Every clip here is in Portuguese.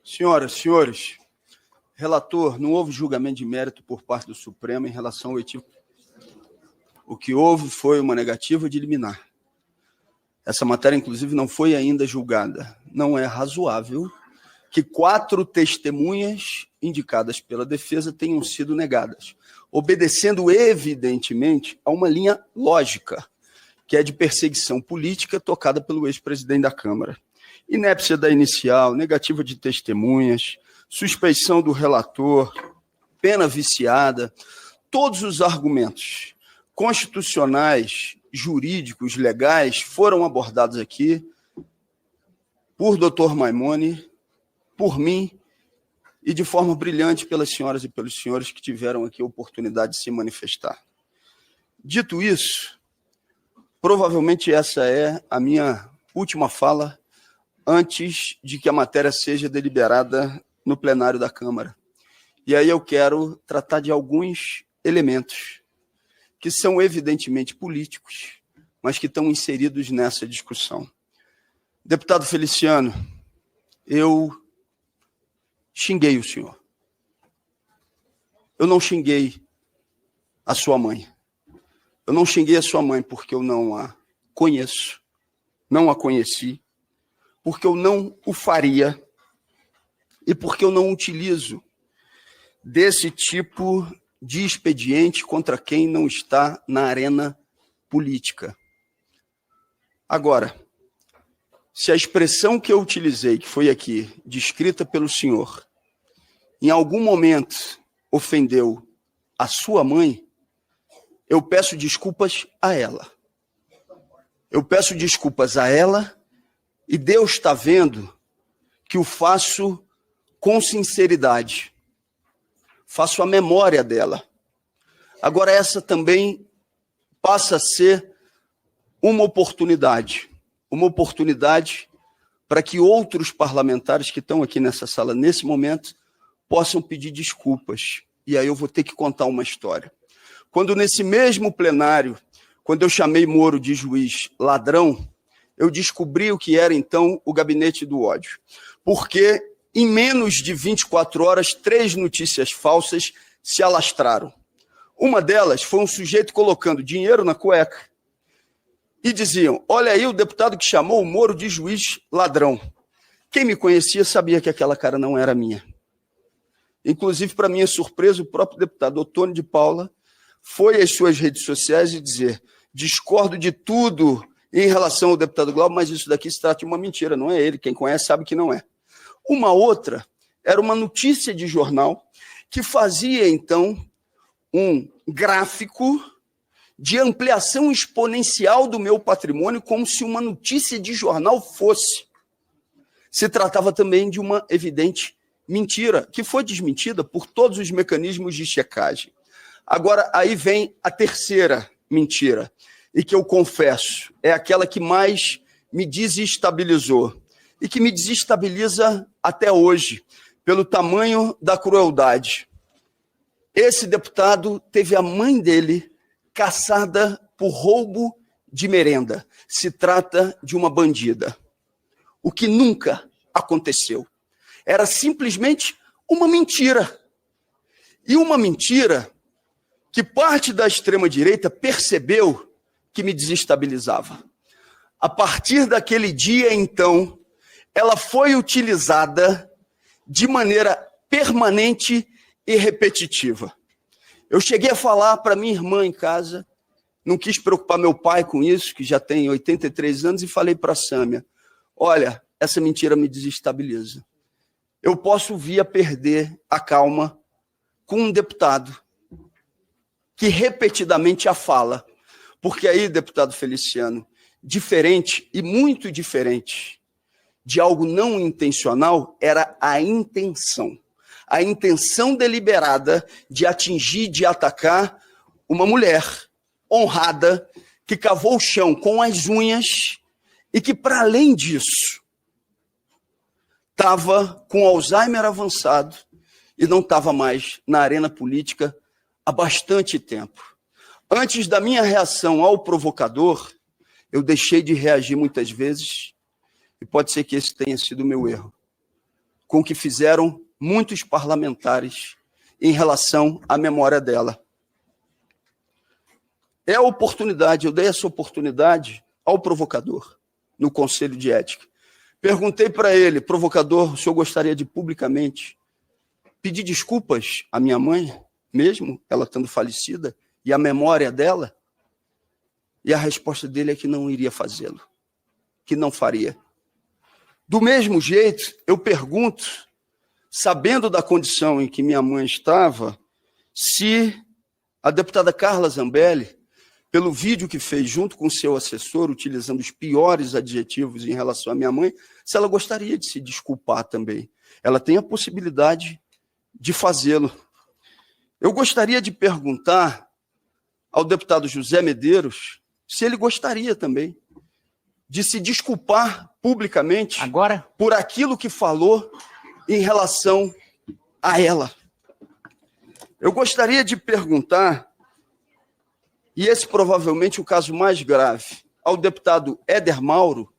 Senhoras, senhores, relator, não houve julgamento de mérito por parte do Supremo em relação ao etívoco. O que houve foi uma negativa de liminar. Essa matéria, inclusive, não foi ainda julgada. Não é razoável que 4 testemunhas indicadas pela defesa tenham sido negadas, obedecendo, evidentemente, a uma linha lógica, que é de perseguição política tocada pelo ex-presidente da Câmara. Inépcia da inicial, negativa de testemunhas, suspeição do relator, pena viciada, todos os argumentos constitucionais, jurídicos, legais, foram abordados aqui por Dr. Maimone, por mim e de forma brilhante pelas senhoras e pelos senhores que tiveram aqui a oportunidade de se manifestar. Dito isso, provavelmente essa é a minha última fala antes de que a matéria seja deliberada no plenário da Câmara. E aí eu quero tratar de alguns elementos que são evidentemente políticos, mas que estão inseridos nessa discussão. Deputado Feliciano, eu xinguei o senhor. Eu não xinguei a sua mãe. Eu não xinguei a sua mãe porque eu não a conheço, não a conheci, porque eu não o faria e porque eu não utilizo desse tipo de expediente contra quem não está na arena política. Agora, se a expressão que eu utilizei, que foi aqui, descrita pelo senhor, em algum momento ofendeu a sua mãe, eu peço desculpas a ela. Eu peço desculpas a ela e Deus está vendo que o faço com sinceridade. Faço a memória dela. Agora, essa também passa a ser uma oportunidade para que outros parlamentares que estão aqui nessa sala nesse momento possam pedir desculpas. E aí eu vou ter que contar uma história. Quando nesse mesmo plenário, quando eu chamei Moro de juiz ladrão, eu descobri o que era então o gabinete do ódio. Porque em menos de 24 horas, 3 notícias falsas se alastraram. Uma delas foi um sujeito colocando dinheiro na cueca e diziam, olha aí o deputado que chamou o Moro de juiz ladrão. Quem me conhecia sabia que aquela cara não era minha. Inclusive, para minha surpresa, o próprio deputado Otônio de Paula foi às suas redes sociais e dizer, discordo de tudo em relação ao deputado Glauber, mas isso daqui se trata de uma mentira, não é ele. Quem conhece sabe que não é. Uma outra era uma notícia de jornal que fazia, então, um gráfico de ampliação exponencial do meu patrimônio, como se uma notícia de jornal fosse. Se tratava também de uma evidente mentira, que foi desmentida por todos os mecanismos de checagem. Agora, aí vem a terceira mentira, e que eu confesso, é aquela que mais me desestabilizou, e que me desestabiliza até hoje, pelo tamanho da crueldade. Esse deputado teve a mãe dele caçada por roubo de merenda. Se trata de uma bandida. O que nunca aconteceu. Era simplesmente uma mentira. E uma mentira que parte da extrema-direita percebeu que me desestabilizava. A partir daquele dia, então, ela foi utilizada de maneira permanente e repetitiva. Eu cheguei a falar para minha irmã em casa, não quis preocupar meu pai com isso, que já tem 83 anos, e falei para a Sâmia, olha, essa mentira me desestabiliza. Eu posso vir a perder a calma com um deputado que repetidamente a fala, porque aí, deputado Feliciano, diferente e muito diferente de algo não intencional, era a intenção deliberada de atingir, de atacar uma mulher honrada que cavou o chão com as unhas e que, para além disso, estava com Alzheimer avançado e não estava mais na arena política há bastante tempo. Antes da minha reação ao provocador, eu deixei de reagir muitas vezes, e pode ser que esse tenha sido o meu erro. com o que fizeram muitos parlamentares em relação à memória dela. É a oportunidade, eu dei essa oportunidade ao provocador, no Conselho de Ética. Perguntei para ele, provocador, o senhor gostaria de publicamente pedir desculpas à minha mãe, mesmo ela estando falecida, e à memória dela? E a resposta dele é que não iria fazê-lo, que não faria. Do mesmo jeito, eu pergunto, sabendo da condição em que minha mãe estava, se a deputada Carla Zambelli, pelo vídeo que fez junto com seu assessor, utilizando os piores adjetivos em relação à minha mãe, se ela gostaria de se desculpar também. Ela tem a possibilidade de fazê-lo. Eu gostaria de perguntar ao deputado José Medeiros se ele gostaria também de se desculpar publicamente agora por aquilo que falou em relação a ela. Eu gostaria de perguntar, e esse provavelmente o caso mais grave, ao deputado Éder Mauro,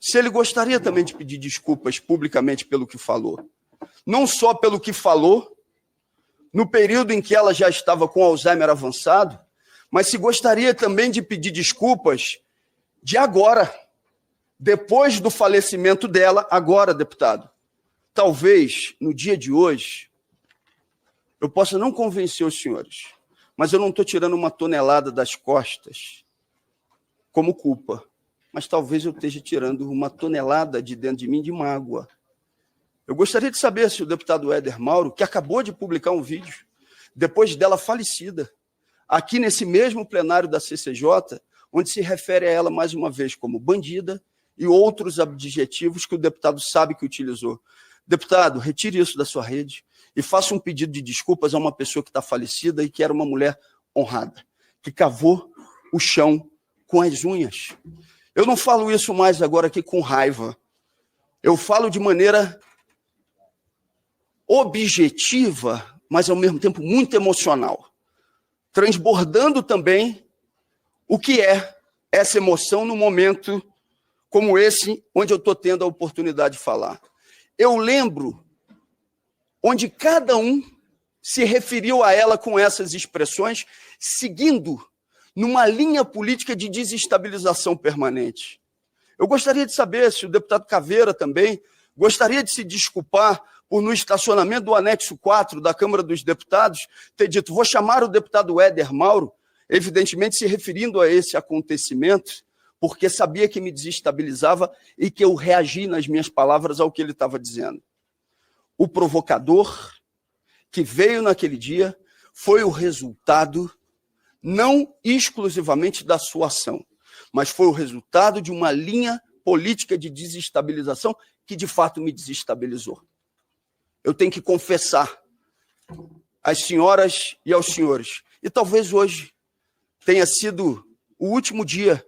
se ele gostaria também de pedir desculpas publicamente pelo que falou. Não só pelo que falou, no período em que ela já estava com Alzheimer avançado, mas se gostaria também de pedir desculpas de agora, depois do falecimento dela, agora, deputado. Talvez, no dia de hoje, eu possa não convencer os senhores, mas eu não estou tirando uma tonelada das costas como culpa, mas talvez eu esteja tirando uma tonelada de dentro de mim de mágoa. Eu gostaria de saber se o deputado Éder Mauro, que acabou de publicar um vídeo, depois dela falecida, aqui nesse mesmo plenário da CCJ, onde se refere a ela mais uma vez como bandida e outros adjetivos que o deputado sabe que utilizou. Deputado, retire isso da sua rede e faça um pedido de desculpas a uma pessoa que está falecida e que era uma mulher honrada, que cavou o chão com as unhas. Eu não falo isso mais agora aqui com raiva. Eu falo de maneira objetiva, mas ao mesmo tempo muito emocional, transbordando também o que é essa emoção no momento como esse, onde eu estou tendo a oportunidade de falar. Eu lembro onde cada um se referiu a ela com essas expressões, seguindo numa linha política de desestabilização permanente. Eu gostaria de saber se o deputado Caveira também gostaria de se desculpar por, no estacionamento do anexo 4 da Câmara dos Deputados, ter dito, vou chamar o deputado Éder Mauro, evidentemente se referindo a esse acontecimento, porque sabia que me desestabilizava e que eu reagi nas minhas palavras ao que ele estava dizendo. O provocador que veio naquele dia foi o resultado não exclusivamente da sua ação, mas foi o resultado de uma linha política de desestabilização que, de fato, me desestabilizou. Eu tenho que confessar às senhoras e aos senhores, e talvez hoje tenha sido o último dia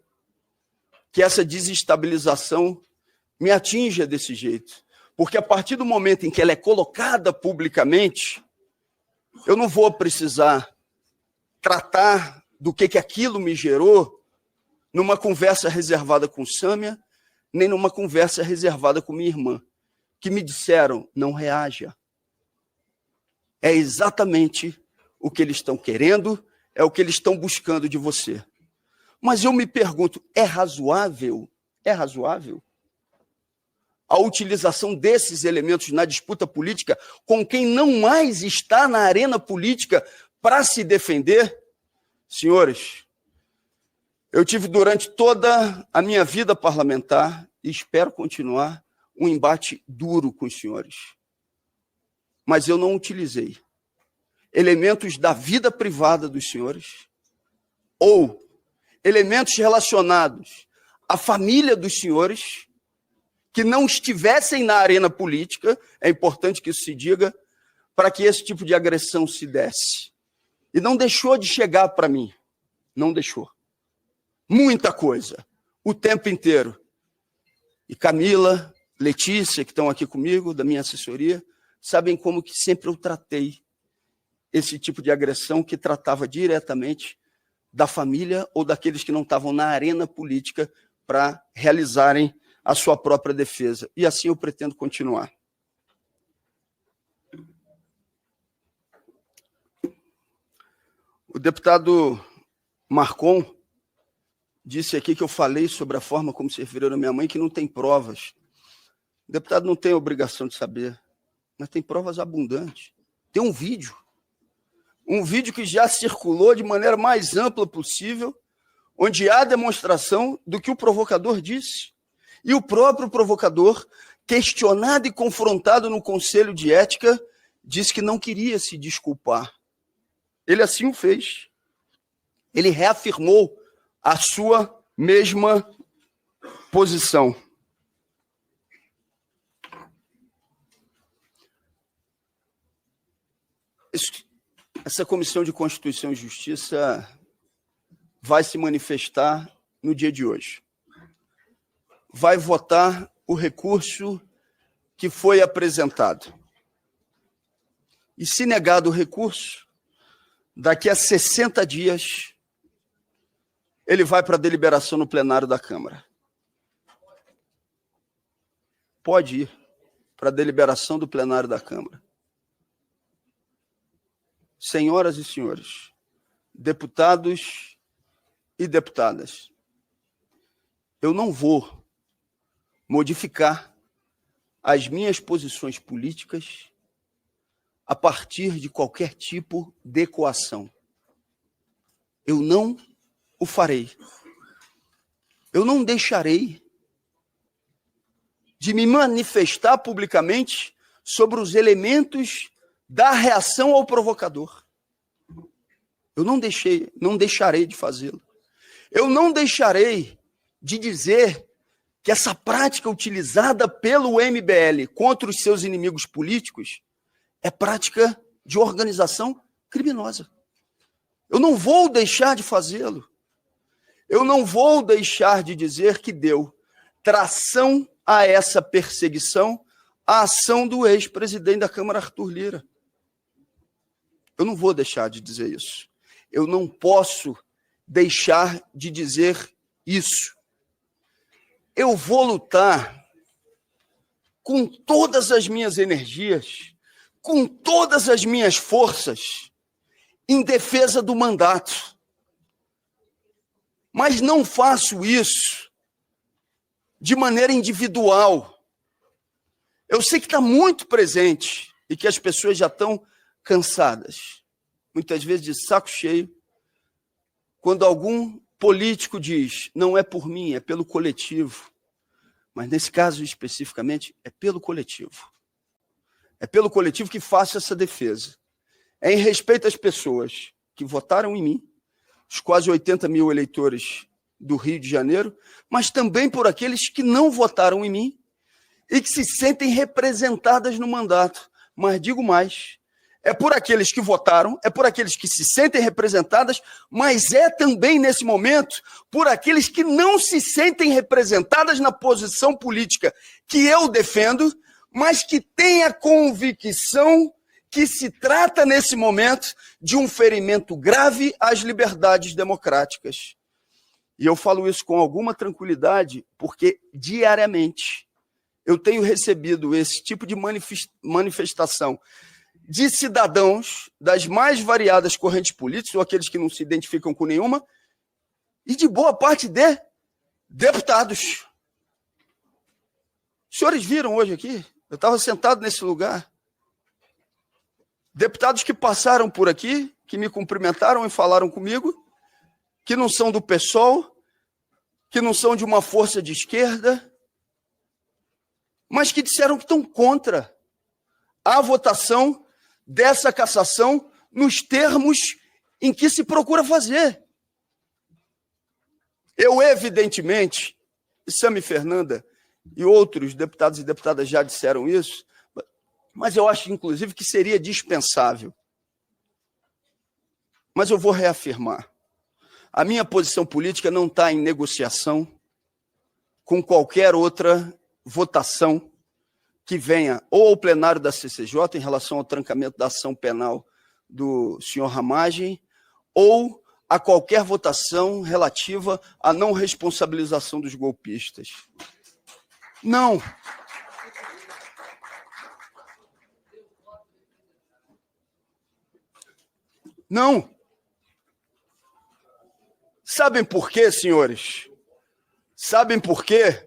que essa desestabilização me atinja desse jeito, porque a partir do momento em que ela é colocada publicamente, eu não vou precisar tratar do que aquilo me gerou numa conversa reservada com Sâmia, nem numa conversa reservada com minha irmã, que me disseram, não reaja. É exatamente o que eles estão querendo, é o que eles estão buscando de você. Mas eu me pergunto, é razoável a utilização desses elementos na disputa política com quem não mais está na arena política para se defender? Senhores, eu tive durante toda a minha vida parlamentar, e espero continuar, um embate duro com os senhores. Mas eu não utilizei elementos da vida privada dos senhores ou elementos relacionados à família dos senhores que não estivessem na arena política, é importante que isso se diga, para que esse tipo de agressão se desse. E não deixou de chegar para mim. Não deixou. Muita coisa. O tempo inteiro. E Camila, Letícia, que estão aqui comigo, da minha assessoria, sabem como que sempre eu tratei esse tipo de agressão que tratava diretamente da família ou daqueles que não estavam na arena política para realizarem a sua própria defesa. E assim eu pretendo continuar. O deputado Marcon disse aqui que eu falei sobre a forma como serviram a minha mãe, que não tem provas. O deputado não tem obrigação de saber, mas tem provas abundantes. Tem um vídeo que já circulou de maneira mais ampla possível, onde há demonstração do que o provocador disse. E o próprio provocador, questionado e confrontado no Conselho de Ética, disse que não queria se desculpar. Ele assim o fez. Ele reafirmou a sua mesma posição. Essa Comissão de Constituição e Justiça vai se manifestar no dia de hoje. Vai votar o recurso que foi apresentado. E, se negado o recurso, daqui a 60 dias, ele vai para a deliberação no plenário da Câmara. Pode ir para a deliberação do plenário da Câmara. Senhoras e senhores, deputados e deputadas, eu não vou modificar as minhas posições políticas a partir de qualquer tipo de coação. Eu não o farei. Eu não deixarei de me manifestar publicamente sobre os elementos da reação ao provocador. Eu não deixarei de fazê-lo. Eu não deixarei de dizer que essa prática utilizada pelo MBL contra os seus inimigos políticos é prática de organização criminosa. Eu não vou deixar de fazê-lo. Eu não vou deixar de dizer que deu tração a essa perseguição a ação do ex-presidente da Câmara, Arthur Lira. Eu não vou deixar de dizer isso. Eu não posso deixar de dizer isso. Eu vou lutar com todas as minhas energias, com todas as minhas forças, em defesa do mandato. Mas não faço isso de maneira individual. Eu sei que está muito presente e que as pessoas já estão cansadas, muitas vezes de saco cheio, quando algum político diz, não é por mim, é pelo coletivo. Mas nesse caso especificamente, é pelo coletivo. É pelo coletivo que faço essa defesa. É em respeito às pessoas que votaram em mim, os quase 80 mil eleitores do Rio de Janeiro, mas também por aqueles que não votaram em mim e que se sentem representadas no mandato. Mas digo mais, é por aqueles que votaram, é por aqueles que se sentem representadas, mas é também, nesse momento, por aqueles que não se sentem representadas na posição política que eu defendo, mas que têm a convicção que se trata, nesse momento, de um ferimento grave às liberdades democráticas. E eu falo isso com alguma tranquilidade, porque diariamente eu tenho recebido esse tipo de manifestação de cidadãos das mais variadas correntes políticas, ou aqueles que não se identificam com nenhuma, e de boa parte de deputados. Os senhores viram hoje aqui? Eu estava sentado nesse lugar. Deputados que passaram por aqui, que me cumprimentaram e falaram comigo, que não são do PSOL, que não são de uma força de esquerda, mas que disseram que estão contra a votação dessa cassação nos termos em que se procura fazer. Eu, evidentemente, e Sami Fernanda e outros deputados e deputadas já disseram isso, mas eu acho, inclusive, que seria dispensável. Mas eu vou reafirmar. A minha posição política não está em negociação com qualquer outra votação que venha ou ao plenário da CCJ em relação ao trancamento da ação penal do senhor Ramagem, ou a qualquer votação relativa à não responsabilização dos golpistas. Não. Não. Sabem por quê, senhores? Sabem por quê?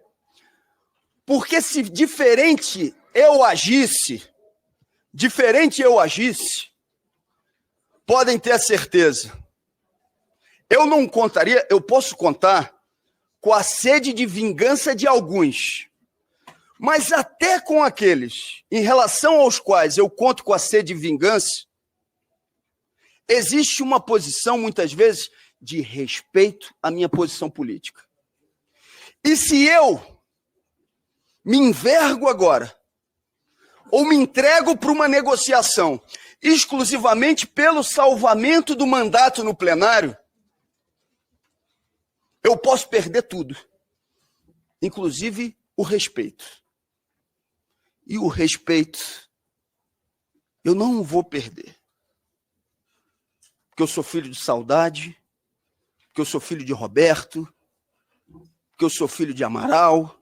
Porque se diferente eu agisse, podem ter a certeza. Eu não contaria, eu posso contar com a sede de vingança de alguns, mas até com aqueles em relação aos quais eu conto com a sede de vingança, existe uma posição, muitas vezes, de respeito à minha posição política. E se eu me envergo agora, ou me entrego para uma negociação exclusivamente pelo salvamento do mandato no plenário, eu posso perder tudo, inclusive o respeito. E o respeito eu não vou perder. Porque eu sou filho de Saudade, porque eu sou filho de Roberto, porque eu sou filho de Amaral,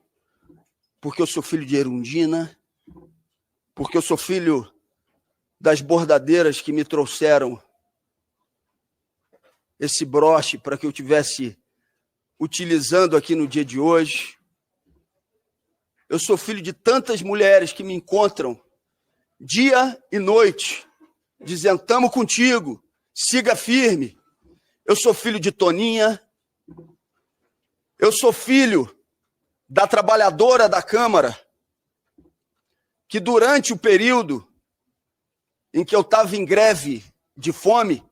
porque eu sou filho de Erundina, porque eu sou filho das bordadeiras que me trouxeram esse broche para que eu tivesse utilizando aqui no dia de hoje. Eu sou filho de tantas mulheres que me encontram dia e noite, dizendo, estamos contigo, siga firme. Eu sou filho de Toninha, eu sou filho da trabalhadora da Câmara, que durante o período em que eu estava em greve de fome,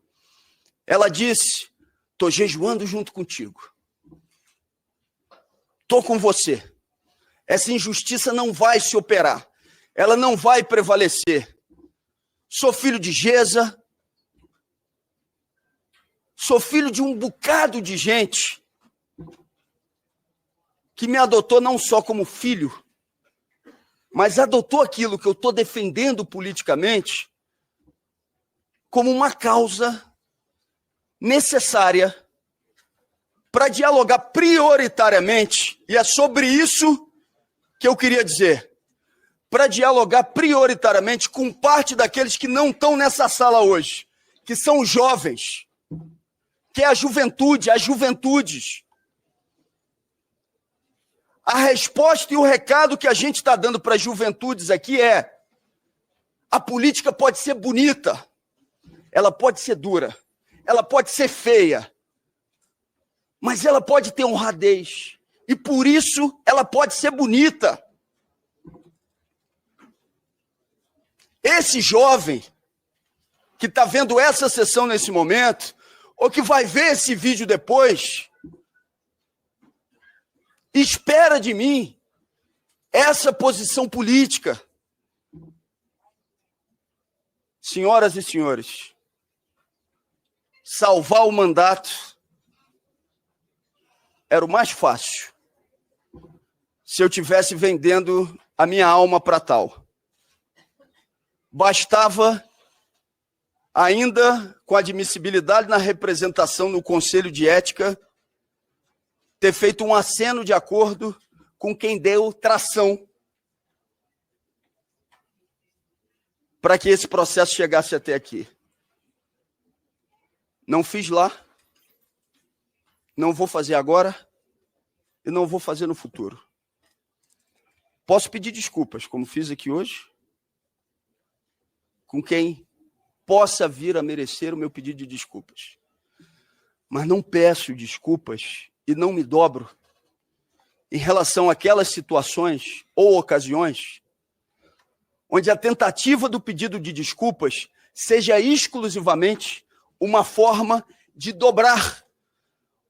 ela disse, estou jejuando junto contigo. Estou com você. Essa injustiça não vai se operar. Ela não vai prevalecer. Sou filho de Gesa. Sou filho de um bocado de gente que me adotou não só como filho, mas adotou aquilo que eu estou defendendo politicamente como uma causa necessária para dialogar prioritariamente, e é sobre isso que eu queria dizer, para dialogar prioritariamente com parte daqueles que não estão nessa sala hoje, que são os jovens, que é a juventude, as juventudes. A resposta e o recado que a gente está dando para as juventudes aqui é: a política pode ser bonita, ela pode ser dura, ela pode ser feia, mas ela pode ter honradez, e por isso ela pode ser bonita. Esse jovem que está vendo essa sessão nesse momento, ou que vai ver esse vídeo depois, espera de mim essa posição política. Senhoras e senhores, salvar o mandato era o mais fácil se eu tivesse vendendo a minha alma para tal. Bastava, ainda com admissibilidade na representação no Conselho de Ética, ter feito um aceno de acordo com quem deu tração para que esse processo chegasse até aqui. Não fiz lá, não vou fazer agora e não vou fazer no futuro. Posso pedir desculpas, como fiz aqui hoje, com quem possa vir a merecer o meu pedido de desculpas. Mas não peço desculpas e não me dobro em relação àquelas situações ou ocasiões onde a tentativa do pedido de desculpas seja exclusivamente uma forma de dobrar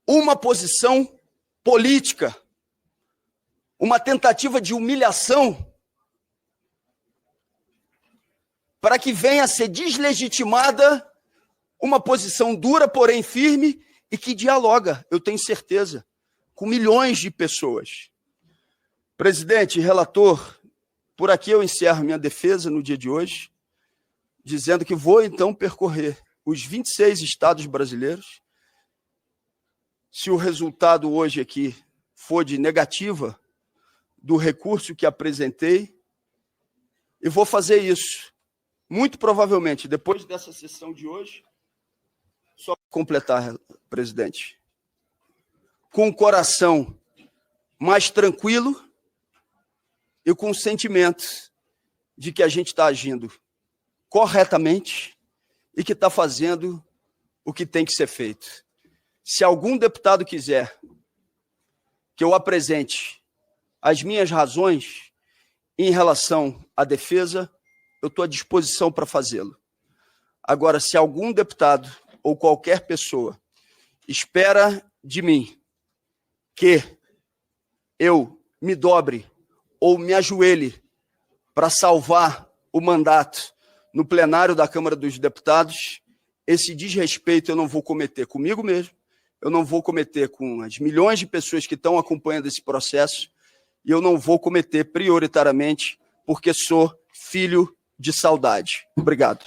uma posição política, uma tentativa de humilhação para que venha a ser deslegitimada uma posição dura, porém firme, e que dialoga, eu tenho certeza, com milhões de pessoas. Presidente, relator, por aqui eu encerro minha defesa no dia de hoje, dizendo que vou então percorrer os 26 estados brasileiros. Se o resultado hoje aqui for de negativa do recurso que apresentei, e vou fazer isso. Muito provavelmente, depois dessa sessão de hoje, só para completar, presidente, com o coração mais tranquilo e com o sentimento de que a gente está agindo corretamente e que está fazendo o que tem que ser feito. Se algum deputado quiser que eu apresente as minhas razões em relação à defesa, eu estou à disposição para fazê-lo. Agora, se algum deputado ou qualquer pessoa espera de mim que eu me dobre ou me ajoelhe para salvar o mandato no plenário da Câmara dos Deputados, esse desrespeito eu não vou cometer comigo mesmo, eu não vou cometer com as milhões de pessoas que estão acompanhando esse processo, e eu não vou cometer prioritariamente porque sou filho de saudade. Obrigado.